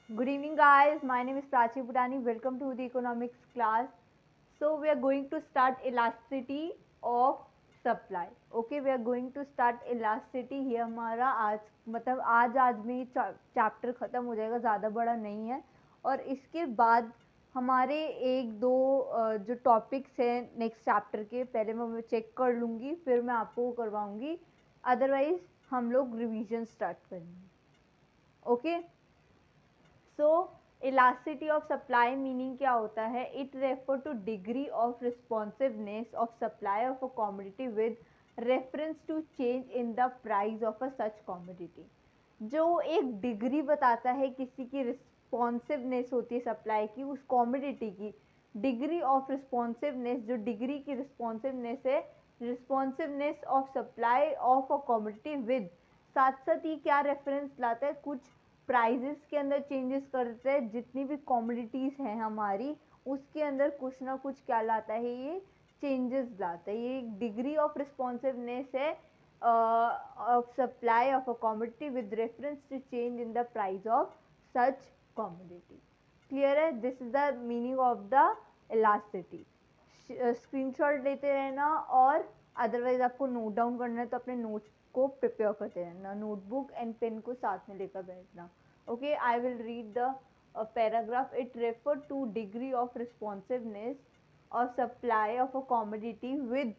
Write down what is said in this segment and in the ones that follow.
Good evening, guys. My name is Prachi Putani. Welcome to the economics class. So we are going to start elasticity of supply. Okay, we are going to start elasticity. ये हमारा आज मतलब आज में chapter खत्म हो जाएगा, ज़्यादा बड़ा नहीं है। और इसके बाद हमारे एक दो जो टॉपिक्स हैं नेक्स्ट चैप्टर के, पहले मैं चेक कर लूँगी, फिर मैं आपको करवाऊँगी। अदरवाइज हम लोग रिवीजन स्टार्ट करेंगे। Okay, so elasticity of supply meaning क्या होता है? It refer to degree of responsiveness of supply of a commodity with reference to change in the price of a such commodity. जो एक degree बताता है किसी की रिस्पॉन्सिवनेस होती है सप्लाई की, उस कॉमोडिटी की डिग्री ऑफ रिस्पॉन्सिवनेस, जो डिग्री की रिस्पॉन्सिवनेस है, responsiveness of supply of a commodity with, साथ साथ ये क्या रेफरेंस लाता है? कुछ प्राइजेस के अंदर चेंजेस करते हैं। जितनी भी कॉमोडिटीज़ हैं हमारी, उसके अंदर कुछ ना कुछ क्या लाता है? ये चेंजेस लाता है। ये एक डिग्री ऑफ रिस्पॉन्सिवनेस है of supply of a commodity with reference to change in the price of such commodity. Clear है? This is the meaning of the elasticity. Screenshot लेते रहना, और अदरवाइज आपको नोट डाउन करना है तो अपने नोट्स को प्रिपेयर करते रहना, नोटबुक एंड पेन को साथ में लेकर बैठना। Okay, I will read the paragraph. It refer to degree of responsiveness और supply of a commodity with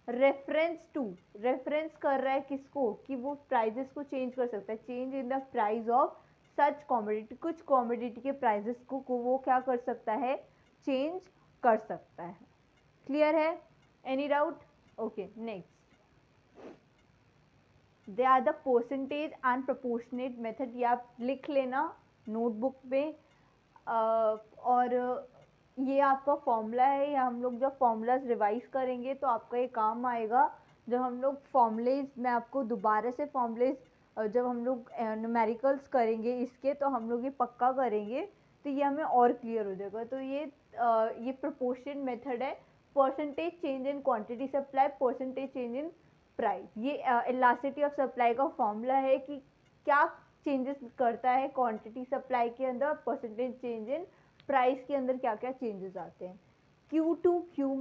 reference to, reference कर रहा है किसको? कि वो प्राइजेस को चेंज कर सकता है। Change in the price of such commodity, कुछ कॉमोडिटी के प्राइजेस को वो क्या कर सकता है? चेंज कर सकता है। क्लियर है? Any doubt? Okay, next, they are the percentage and proportionate method. ये आप लिख लेना नोटबुक में। और ये आपका फॉर्मूला है, या हम लोग जब फॉर्मूलाज रिवाइज करेंगे तो आपका ये काम आएगा। जब हम लोग फॉर्मूलेज, मैं आपको दोबारा से फॉर्मूलेज, जब हम लोग न्यूमेरिकल्स करेंगे इसके, तो हम लोग ये पक्का करेंगे तो ये हमें और क्लियर हो जाएगा। तो ये प्रोपोर्शन मेथड है। Percentage change in quantity supply, percentage change in price. ये इलास्टिसिटी ऑफ सप्लाई का फॉर्मूला है कि क्या चेंजेस करता है क्वांटिटी सप्लाई के अंदर, परसेंटेज चेंज इन प्राइस के अंदर क्या क्या चेंजेस आते हैं। Q2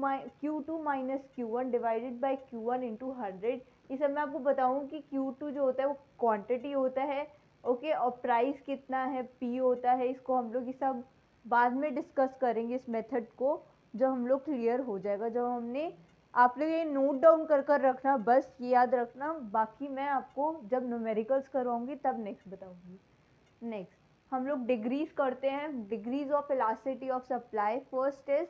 minus Q1 divided by Q1 into 100। ये सब मैं आपको बताऊँ कि Q2 जो होता है वो क्वांटिटी होता है। ओके, और प्राइस कितना है? P होता है। इसको हम लोग ये सब बाद में डिस्कस करेंगे, इस मेथड को, जब हम लोग क्लियर हो जाएगा, जब हमने, आप लोग ये नोट डाउन कर कर रखना, बस ये याद रखना। बाकी मैं आपको जब न्यूमेरिकल्स करवाऊंगी तब नेक्स्ट बताऊंगी। नेक्स्ट हम लोग डिग्रीज करते हैं, degrees of elasticity of supply. First is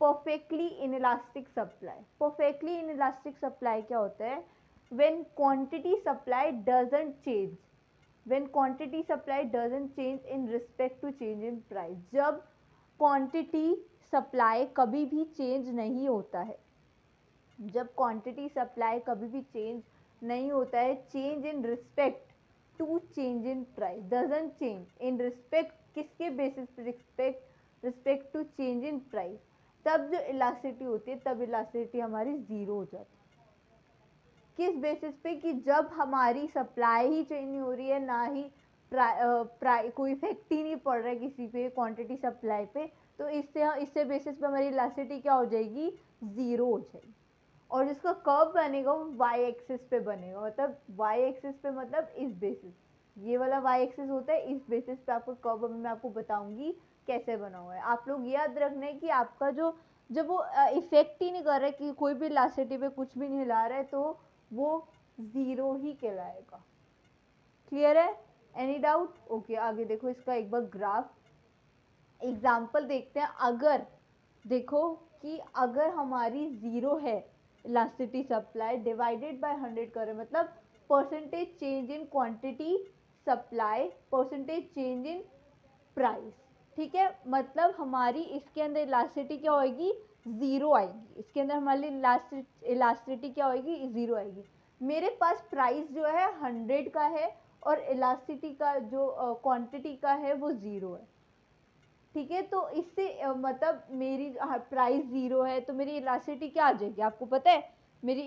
perfectly inelastic supply. Perfectly inelastic supply क्या होता है? When quantity supply doesn't change, when quantity supply doesn't change in respect to change in price. जब quantity supply कभी भी change नहीं होता है, जब क्वांटिटी सप्लाई कभी भी चेंज नहीं होता है, change in respect to change in price, doesn't change in respect, किसके बेसिस पे? Respect to change in price. तब जो इलास्टिसिटी होती है, तब इलास्टिसिटी हमारी ज़ीरो हो जाती है। किस बेसिस पे? कि जब हमारी सप्लाई ही चेंज नहीं हो रही है, ना ही कोई इफेक्ट ही नहीं पड़ रहा है किसी पे, क्वांटिटी सप्लाई पे, तो इससे इससे बेसिस पे हमारी इलास्टिसिटी क्या हो जाएगी? ज़ीरो हो जाएगी। और जिसका कर्व बनेगा वो वाई एक्सिस पे बनेगा। मतलब वाई एक्सिस पे मतलब इस बेसिस, ये वाला वाई एक्सिस होता है, इस बेसिस पे आपका कर्व मैं आपको बताऊंगी कैसे बना हुआ है। आप लोग याद रखना है कि आपका जो, जब वो इफेक्ट ही नहीं कर रहा है, कि कोई भी इलास्टिसिटी पे कुछ भी नहीं हिला रहा है, तो वो ज़ीरो ही कहलाएगा। क्लियर है? Any doubt? ओके, आगे देखो इसका एक बार ग्राफ एग्जाम्पल देखते हैं। अगर देखो कि अगर हमारी ज़ीरो है इलास्टिसिटी सप्लाई, डिवाइडेड बाय 100 करें, मतलब percentage change in quantity supply, percentage change in price. ठीक है, मतलब हमारी इसके अंदर इलास्टिसिटी क्या होगी? ज़ीरो आएगी। इसके अंदर हमारी इलास्टिसिटी क्या होगी? ज़ीरो आएगी। मेरे पास प्राइस जो है 100 का है, और इलास्टिसिटी का जो क्वांटिटी का है वो ज़ीरो है। ठीक है, तो इससे मतलब मेरी प्राइस ज़ीरो है, तो मेरी इलास्टिसिटी क्या आ जाएगी? आपको पता है मेरी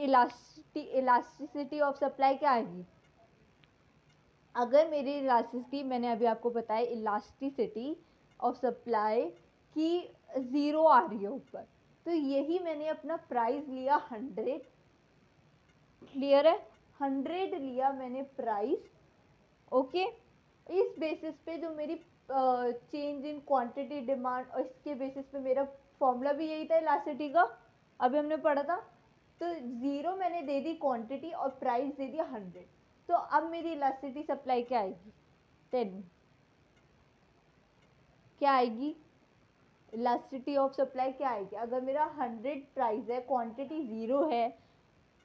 इलास्टिसिटी ऑफ सप्लाई क्या आएगी? अगर मेरी इलास्टिसिटी, मैंने अभी आपको बताया इलास्टिसिटी ऑफ सप्लाई की 0 आ रही है ऊपर, तो यही मैंने अपना प्राइस लिया 100, क्लियर है, 100 लिया मैंने प्राइस, ओके। इस बेसिस पे जो मेरी चेंज इन क्वांटिटी डिमांड, और इसके बेसिस पे मेरा फॉर्मूला भी यही था इलास्टिसिटी का, अभी हमने पढ़ा था। तो 0 मैंने दे दी क्वांटिटी और प्राइस दे दिया 100, तो अब मेरी इलास्टिसिटी सप्लाई क्या आएगी, 10, क्या आएगी, इलास्टिसिटी ऑफ सप्लाई क्या आएगी। अगर मेरा 100 प्राइस है, क्वांटिटी 0 है,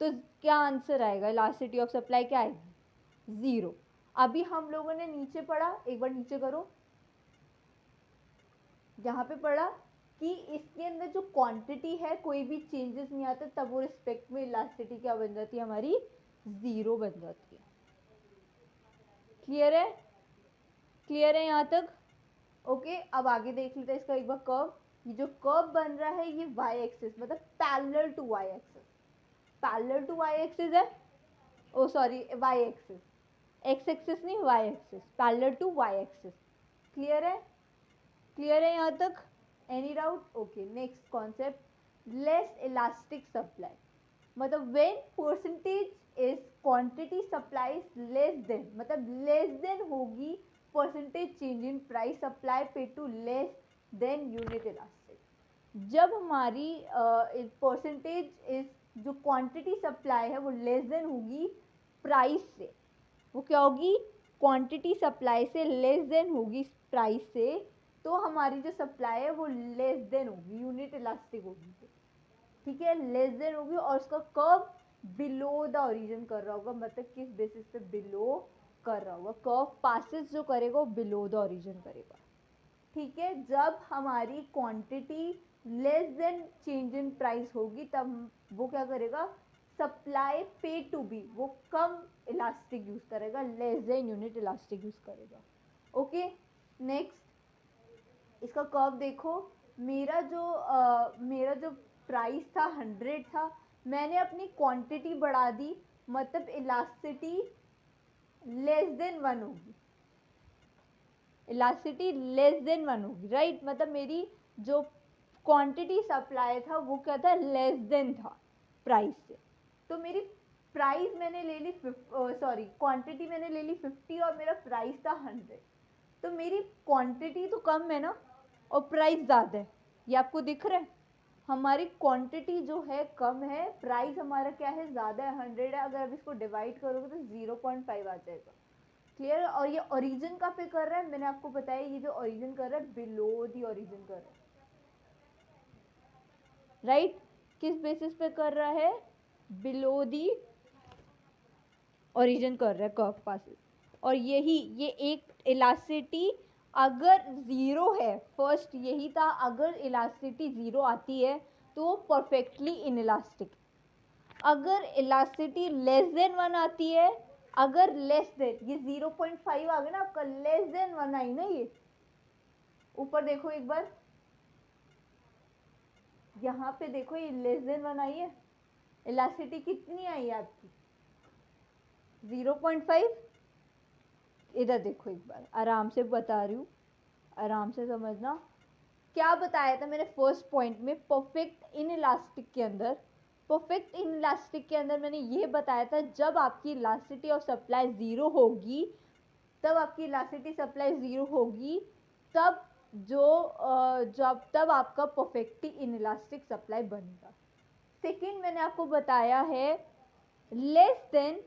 तो क्या आंसर आएगा, इलास्टिसिटी ऑफ सप्लाई क्या आएगी, 0। अभी हम लोगों ने नीचे पढ़ा, एक बार नीचे करो, यहाँ पे पढ़ा कि इसके अंदर जो क्वांटिटी है कोई भी चेंजेस नहीं आते, तब वो रिस्पेक्ट में इलास्टिसिटी क्या बन जाती है हमारी, 0 बन जाती है। क्लियर है, क्लियर है यहाँ तक, ओके। अब आगे देख लेते हैं इसका एक बार कर्व। ये जो कर्व बन रहा है ये वाई एक्सिस, मतलब parallel to Y axis, parallel to Y axis है, oh sorry Y axis, X axis नहीं Y axis, parallel to Y axis. Clear है, क्लियर है यहाँ तक, any doubt, okay. Next concept, less elastic supply, मतलब when percentage is quantity supply less than, मतलब less than होगी percentage change in price supply पे to less than unit elastic. जब हमारी परसेंटेज इज, जो क्वांटिटी सप्लाई है वो less than होगी प्राइस से, वो क्या होगी, क्वांटिटी सप्लाई से लेस देन होगी प्राइस से, तो हमारी जो सप्लाई है वो लेस देन होगी, यूनिट इलास्टिक होगी, ठीक है, लेस देन होगी। और उसका कर्व बिलो द ओरिजिन कर रहा होगा, मतलब किस बेसिस पे बिलो कर रहा होगा, कर्व पासेस जो करेगा वो बिलो द ओरिजिन करेगा, ठीक है। जब हमारी quantity less than change in price होगी तब वो क्या करेगा, सप्लाई पे टू बी, वो कम इलास्टिक यूज करेगा, less than unit elastic use करेगा, ओके। नेक्स्ट इसका कर्व देखो, मेरा जो प्राइस था 100 था, मैंने अपनी क्वांटिटी बढ़ा दी, मतलब इलास्टिसिटी लेस देन 1 होगी, इलास्टिसिटी लेस देन 1 होगी, राइट, मतलब मेरी जो क्वांटिटी सप्लाई था वो क्या था, लेस देन था प्राइस से, तो मेरी प्राइस मैंने ले ली, सॉरी क्वांटिटी मैंने ले ली 50 और मेरा प्राइस था 100, तो मेरी क्वांटिटी तो कम है ना और प्राइस ज़्यादा है, ये आपको दिख रहा है, हमारी क्वांटिटी जो है कम है, प्राइस हमारा क्या है, ज़्यादा है, 100 है, अगर अब इसको डिवाइड करोगे तो 0.5 आ जाएगा, क्लियर। और ये ओरिजिन का पे कर रहा है, मैंने आपको बताया ये जो ओरिजिन कर रहा है बिलो दी ओरिजिन कर रहा है, राइट, किस बेसिस पे कर रहा है, बिलो दी ओरिजिन कर रहा है कर्व पासेस। और यही ये एक इलास्टिसिटी अगर 0 है, फर्स्ट यही था, अगर इलास्टिसिटी 0 आती है तो वो परफेक्टली इनइलास्टिक, अगर इलास्टिसिटी लेस देन 1 आती है, अगर लेस देन, ये 0.5 आ गया ना आपका, लेस देन 1 आई ना, ये ऊपर देखो एक बार, यहाँ पे देखो ये लेस देन 1 आई है, इलास्टिसिटी कितनी आई है आपकी, 0.5। इधर देखो एक बार, आराम से बता रही हूँ, आराम से समझना, क्या बताया था मैंने फर्स्ट पॉइंट में, परफेक्ट इन इलास्टिक के अंदर, परफेक्ट इन इलास्टिक के अंदर मैंने ये बताया था जब आपकी इलास्टिसिटी ऑफ सप्लाई 0 होगी, तब आपकी इलास्टिसिटी सप्लाई 0 होगी, तब जब तब आपका परफेक्टली इन इलास्टिक सप्लाई बनेगा। सेकेंड मैंने आपको बताया है लेस देन,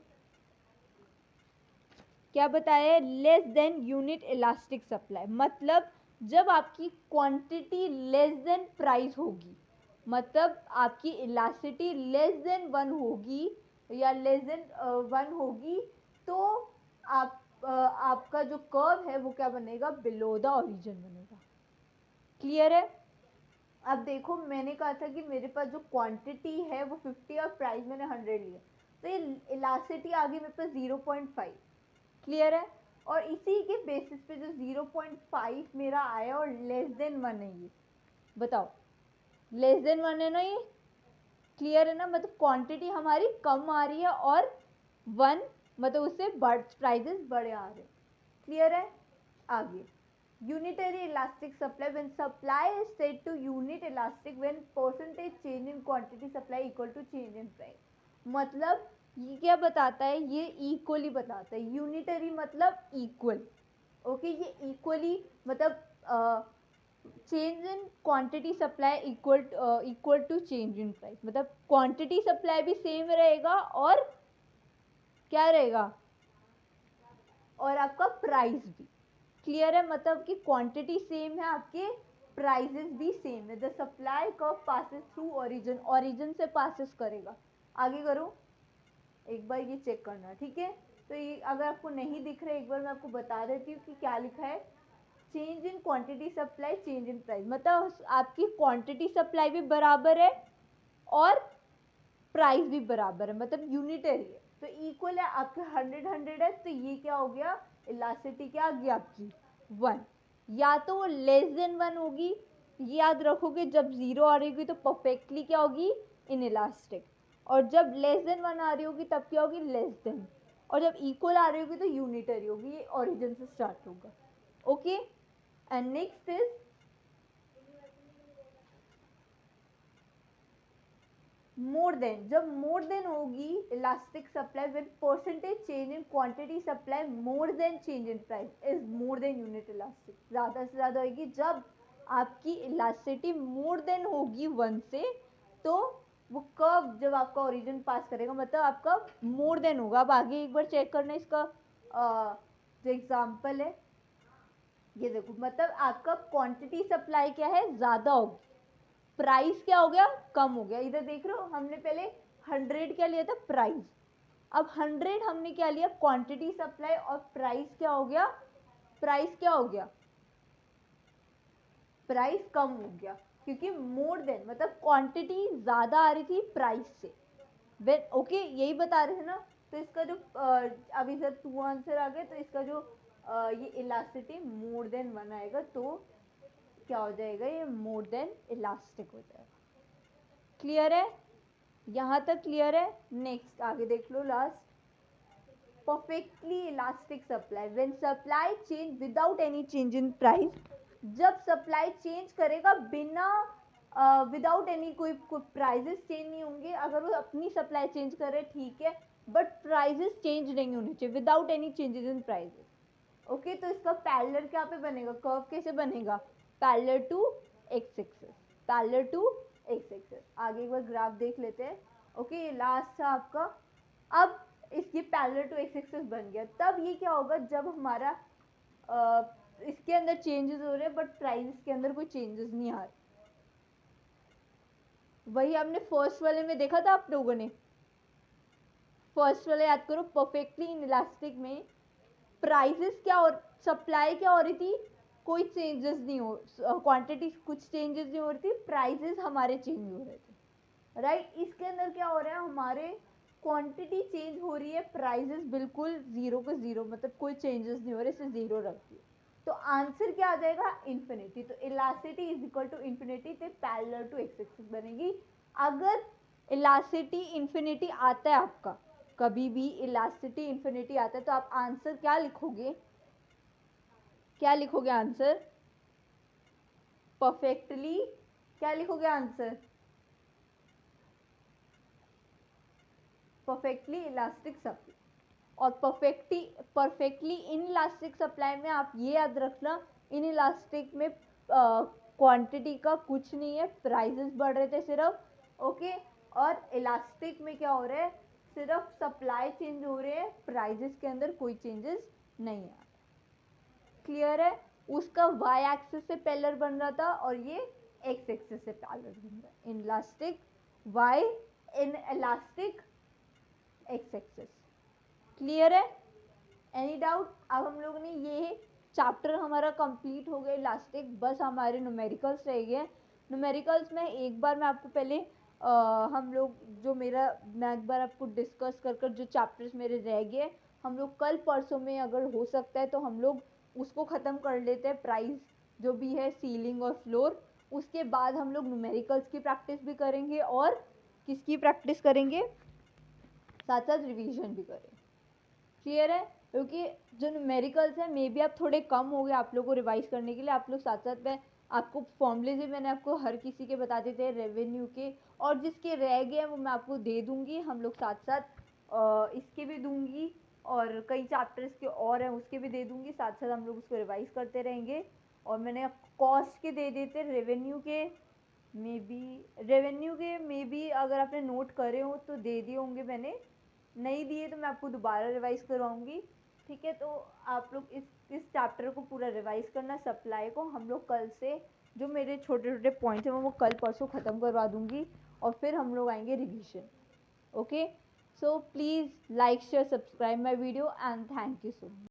क्या बताया है, less than unit elastic supply, मतलब जब आपकी क्वांटिटी लेस देन प्राइस होगी, मतलब आपकी इलास्टिसिटी लेस देन 1 होगी या लेस देन 1 होगी, तो आपका जो कर्व है वो क्या बनेगा, बिलो द ओरिजिन बनेगा, क्लियर है। अब देखो मैंने कहा था कि मेरे पास जो क्वांटिटी है वो 50 और प्राइस मैंने 100 लिया, तो ये इलास्टिसिटी आ गई मेरे पास 0.5, क्लियर है। और इसी के बेसिस पे जो 0.5 मेरा आया और लेस देन 1 है, ये बताओ, लेस देन 1 है ना, ये क्लियर है ना, मतलब क्वांटिटी हमारी कम आ रही है और 1 मतलब उससे प्राइजेस बढ़े आ रहे हैं। क्लियर है? आगे, unitary elastic supply, when supply is said to unit elastic when percentage change in quantity supply equal to change in price। मतलब ये क्या बताता है, ये इक्वली बताता है। यूनिटरी मतलब इक्वल, ओके, ये इक्वली मतलब change in quantity supply equal to change in price, मतलब क्वांटिटी सप्लाई भी सेम रहेगा और क्या रहेगा, और आपका प्राइस भी। क्लियर है? मतलब कि क्वांटिटी सेम है, आपके प्राइजेस भी सेम है। The supply curve passes through origin, origin से पासेस करेगा। आगे करो, एक बार ये चेक करना, ठीक है? तो ये अगर आपको नहीं दिख रहा है, एक बार मैं आपको बता देती हूँ कि क्या लिखा है। Change in quantity supply, change in price, मतलब आपकी क्वांटिटी सप्लाई भी बराबर है और प्राइस भी बराबर है, मतलब यूनिटरी है, तो इक्वल है। आपके 100 है, तो ये क्या हो गया, इलास्टिसिटी क्या आ गई आपकी 1। या तो वो लेस देन 1 होगी, ये याद रखोगे, जब 0 आ रही होगी तो परफेक्टली क्या होगी, इन इलास्टिक, और जब लेस देन 1 आ रही होगी तब क्या होगी, लेस देन, और जब इक्वल आ रही होगी तो यूनिटरी होगी। ये ओरिजिन से स्टार्ट होगा, okay. And next is more than. जब मोर देन होगी elastic supply with percentage change in quantity supply more than change in price is more than unit elastic. ज़्यादा से ज़्यादा होगी जब आपकी इलास्टिसिटी मोर देन होगी 1 से, तो वो कर्व जब आपका ओरिजिन पास करेगा मतलब आपका मोर देन होगा। अब आगे एक बार चेक करना इसका जो एग्जाम्पल है, ये देखो, मतलब आपका क्वांटिटी सप्लाई क्या है, ज़्यादा होगी, प्राइस क्या हो गया, कम हो गया। इधर देख रहे हो, हमने पहले 100 क्या लिया था, प्राइस, अब 100 हमने क्या लिया, क्वांटिटी सप्लाई, और प्राइस क्या हो गया, प्राइस क्या हो गया, प्राइस कम हो गया, क्योंकि मोर देन मतलब क्वांटिटी ज़्यादा आ रही थी प्राइस से। वेन ओके, यही बता रहे थे ना। तो इसका जो अब इधर 2 आंसर आ गए, तो इसका जो ये इलास्टिसिटी मोर देन 1 आएगा, तो क्या हो जाएगा, ये मोर देन इलास्टिक हो जाएगा। क्लियर है? यहाँ तक क्लियर है? नेक्स्ट आगे देख लो, last, perfectly elastic supply, when supply change without any change in price. जब सप्लाई चेंज करेगा बिना विदाउट एनी, कोई प्राइजेस चेंज नहीं होंगे, अगर वो अपनी सप्लाई चेंज करे ठीक है, बट प्राइजेस चेंज नहीं होने चाहिए, without any changes in prices, okay. तो इसका पैरेलल क्या पे बनेगा, कर्व कैसे बनेगा, parallel to x axis, parallel to x axis. आगे एक बार ग्राफ देख लेते हैं, ओके। ये लास्ट था आपका। अब इसकी पैरेलल टू एक्स एक्सिस बन गया, तब ये क्या होगा, जब हमारा इसके अंदर चेंजेस हो रहे हैं बट प्राइस के अंदर कोई चेंजेस नहीं आ रहे। वही हमने फर्स्ट वाले में देखा था आप लोगों ने, फर्स्ट वाले याद करो, परफेक्टली इन इलास्टिक में प्राइजेस क्या और सप्लाई क्या हो रही थी, कोई चेंजेस नहीं हो, क्वांटिटी कुछ चेंजेस नहीं हो रही थी, प्राइजेस हमारे चेंज हो रहे थे, राइट। इसके अंदर क्या हो रहा है, हमारे क्वांटिटी चेंज हो रही है, प्राइजेस बिल्कुल जीरो को जीरो, मतलब कोई चेंजेस नहीं हो रहे, इसे जीरो रख दिए, तो आंसर क्या आ जाएगा, इन्फिनिटी। तो elasticity is equal to infinity, तो पैरेलल टू एक्स एक्सिस बनेगी। अगर इलास्टिसिटी इन्फिनिटी आता है आपका, कभी भी इलास्टिसिटी इन्फिनिटी आता है, तो आप आंसर क्या लिखोगे, क्या लिखोगे आंसर, परफेक्टली, क्या लिखोगे आंसर, परफेक्टली इलास्टिक सप्लाई। और परफेक्टली इन इलास्टिक सप्लाई में आप ये याद रखना, इन इलास्टिक में क्वांटिटी का कुछ नहीं है, प्राइसेस बढ़ रहे थे सिर्फ, ओके। और इलास्टिक में क्या हो रहा है, सिर्फ सप्लाई चेंज हो रहे हैं, प्राइजेस के अंदर कोई चेंजेस नहीं आ रहा। क्लियर है? उसका वाई एक्सिस से पैरेलल बन रहा था और ये एक्स एक्सिस से पैरेलल बन रहा है, inelastic Y, inelastic X axis. Clear है? Any doubt? अब हम लोग ने ये चैप्टर हमारा कंप्लीट हो गया इलास्टिक, बस हमारे न्यूमेरिकल्स रह गए। न्यूमेरिकल्स में एक बार मैं आपको पहले हम लोग जो मेरा, मैं एक बार आपको डिस्कस कर जो चैप्टर्स मेरे रह गए, हम लोग कल परसों में अगर हो सकता है तो हम लोग उसको ख़त्म कर लेते हैं, प्राइस जो भी है, सीलिंग और फ्लोर। उसके बाद हम लोग न्यूमेरिकल्स की प्रैक्टिस भी करेंगे और किसकी प्रैक्टिस करेंगे, साथ साथ रिवीजन भी करेंगे। क्लियर है? क्योंकि जो न्यूमेरिकल्स हैं मे बी आप थोड़े कम हो गए आप लोग को रिवाइज करने के लिए, आप लोग साथ साथ में आपको फॉर्मूले भी मैंने आपको हर किसी के बता देते हैं रेवेन्यू के, और जिसके रह गए हैं वो मैं आपको दे दूंगी, हम लोग साथ साथ इसके भी दूंगी, और कई चैप्टर्स के और हैं उसके भी दे दूंगी, साथ साथ हम लोग उसको रिवाइज करते रहेंगे। और मैंने कॉस्ट के दे देते, रेवेन्यू के मे बी अगर आपने नोट करे हो तो दे दिए होंगे मैंने, नहीं दिए तो मैं आपको दोबारा रिवाइज करवाऊंगी। ठीक है, तो आप लोग इस चैप्टर को पूरा रिवाइज करना, सप्लाई को हम लोग कल से जो मेरे छोटे छोटे पॉइंट्स हैं वो कल परसों ख़त्म करवा दूंगी, और फिर हम लोग आएंगे revision. Okay, so please like share subscribe my video and thank you so much.